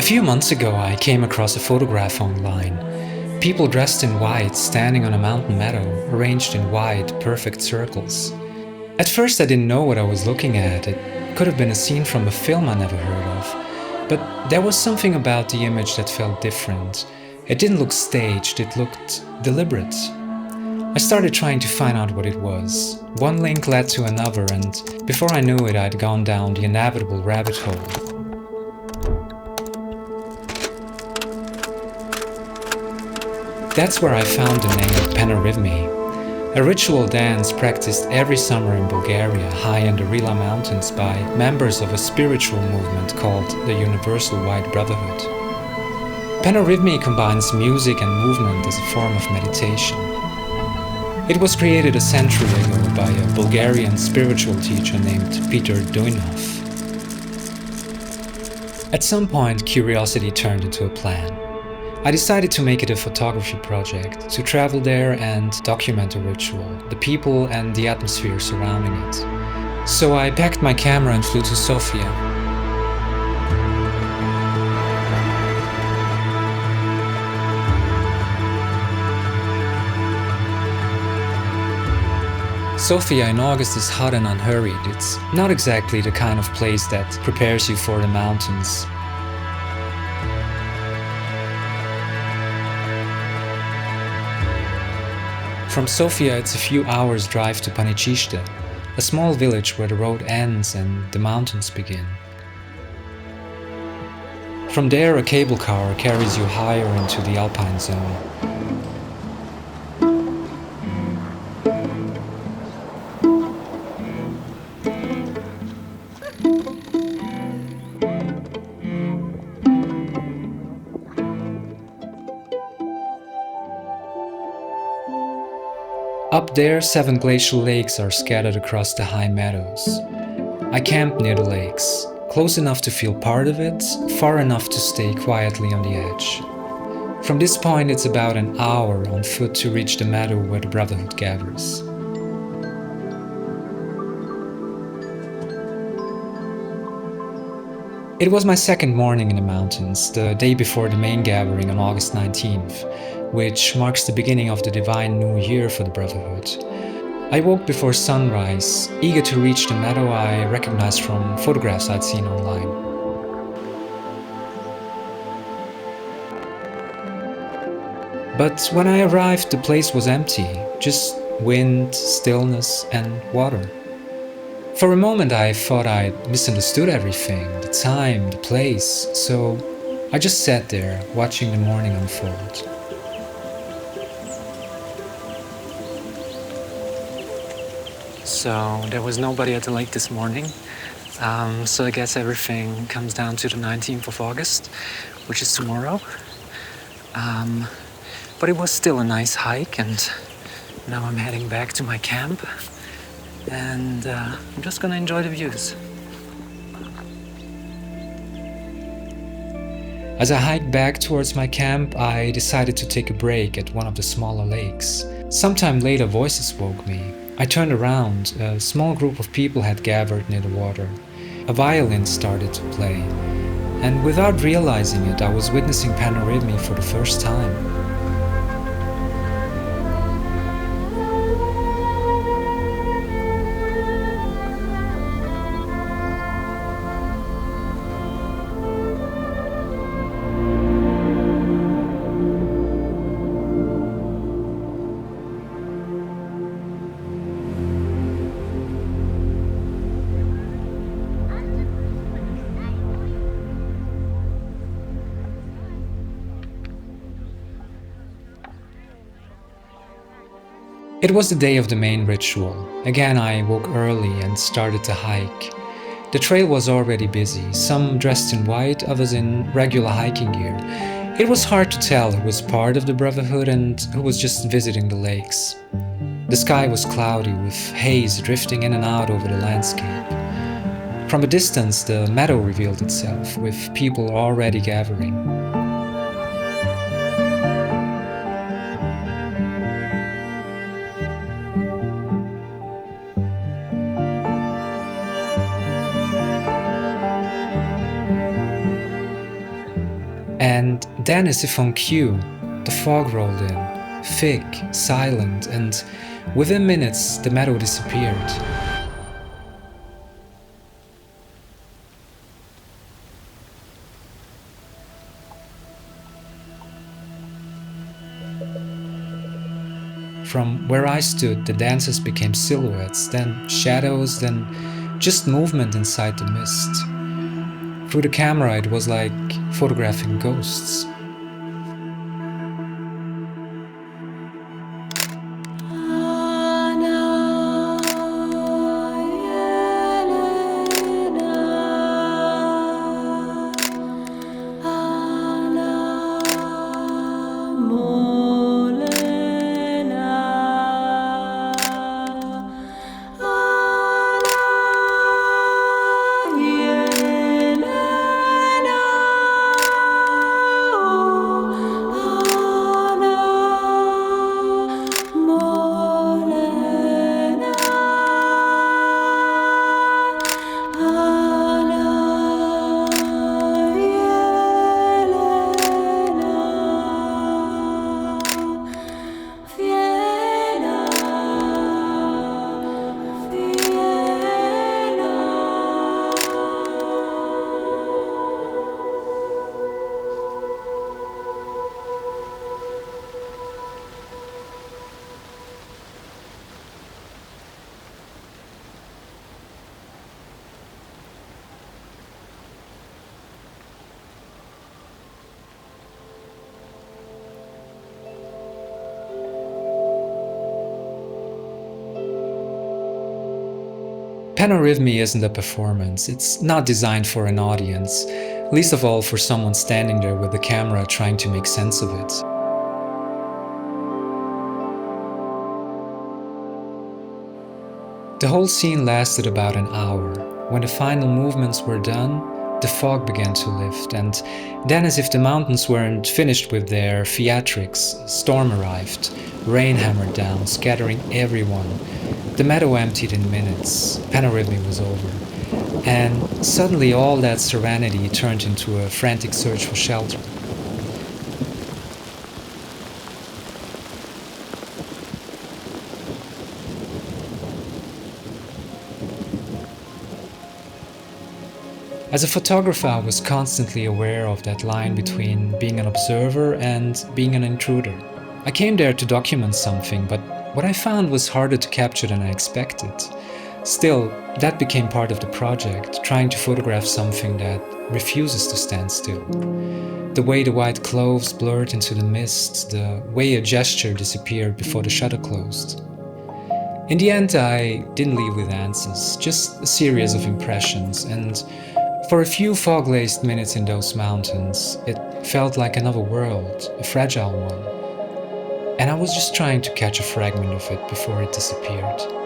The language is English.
few months ago, I came across a photograph online. People dressed in white standing on a mountain meadow, arranged in wide, perfect circles. At first, I didn't know what I was looking at. It could have been a scene from a film I never heard of. But there was something about the image that felt different. It didn't look staged, it looked deliberate. I started trying to find out what it was. One link led to another, and before I knew it, I'd gone down the inevitable rabbit hole. That's where I found the name Paneurhythmy, a ritual dance practiced every summer in Bulgaria, high in the Rila Mountains by members of a spiritual movement called the Universal White Brotherhood. Paneurhythmy combines music and movement as a form of meditation. It was created a century ago by a Bulgarian spiritual teacher named Peter Dujnov. At some point, curiosity turned into a plan. I decided to make it a photography project, to travel there and document the ritual, the people and the atmosphere surrounding it. So I packed my camera and flew to Sofia. Sofia in August is hot and unhurried. It's not exactly the kind of place that prepares you for the mountains. From Sofia, it's a few hours' drive to Paneurhythmy, a small village where the road ends and the mountains begin. From there, a cable car carries you higher into the alpine zone. Up there, 7 glacial lakes are scattered across the high meadows. I camped near the lakes, close enough to feel part of it, far enough to stay quietly on the edge. From this point, it's about an hour on foot to reach the meadow where the Brotherhood gathers. It was my second morning in the mountains, the day before the main gathering on August 19th, which marks the beginning of the divine new year for the Brotherhood. I woke before sunrise, eager to reach the meadow I recognized from photographs I'd seen online. But when I arrived, the place was empty, just wind, stillness, and water. For a moment I thought I'd misunderstood everything, the time, the place, so I just sat there, watching the morning unfold. So there was nobody at the lake this morning, so I guess everything comes down to the 19th of August, which is tomorrow. But it was still a nice hike, and now I'm heading back to my camp, and I'm just gonna enjoy the views. As I hiked back towards my camp, I decided to take a break at one of the smaller lakes. Sometime later, voices woke me. I turned around. A small group of people had gathered near the water. A violin started to play, and without realizing it, I was witnessing Paneurhythmy for the first time. It was the day of the main ritual. Again, I woke early and started to hike. The trail was already busy, some dressed in white, others in regular hiking gear. It was hard to tell who was part of the Brotherhood and who was just visiting the lakes. The sky was cloudy, with haze drifting in and out over the landscape. From a distance, the meadow revealed itself, with people already gathering. And then, as if on cue, the fog rolled in, thick, silent, and within minutes the meadow disappeared. From where I stood, the dancers became silhouettes, then shadows, then just movement inside the mist. Through the camera, it was like photographing ghosts. Paneurhythmy isn't a performance, it's not designed for an audience, least of all for someone standing there with the camera trying to make sense of it. The whole scene lasted about an hour. When the final movements were done, the fog began to lift, and then, as if the mountains weren't finished with their theatrics, storm arrived, rain hammered down, scattering everyone. The meadow emptied in minutes, Paneurhythmy was over, and suddenly all that serenity turned into a frantic search for shelter. As a photographer, I was constantly aware of that line between being an observer and being an intruder. I came there to document something, but what I found was harder to capture than I expected. Still, that became part of the project, trying to photograph something that refuses to stand still. The way the white clothes blurred into the mist, the way a gesture disappeared before the shutter closed. In the end, I didn't leave with answers, just a series of impressions, and for a few fog-laced minutes in those mountains, it felt like another world, a fragile one. And I was just trying to catch a fragment of it before it disappeared.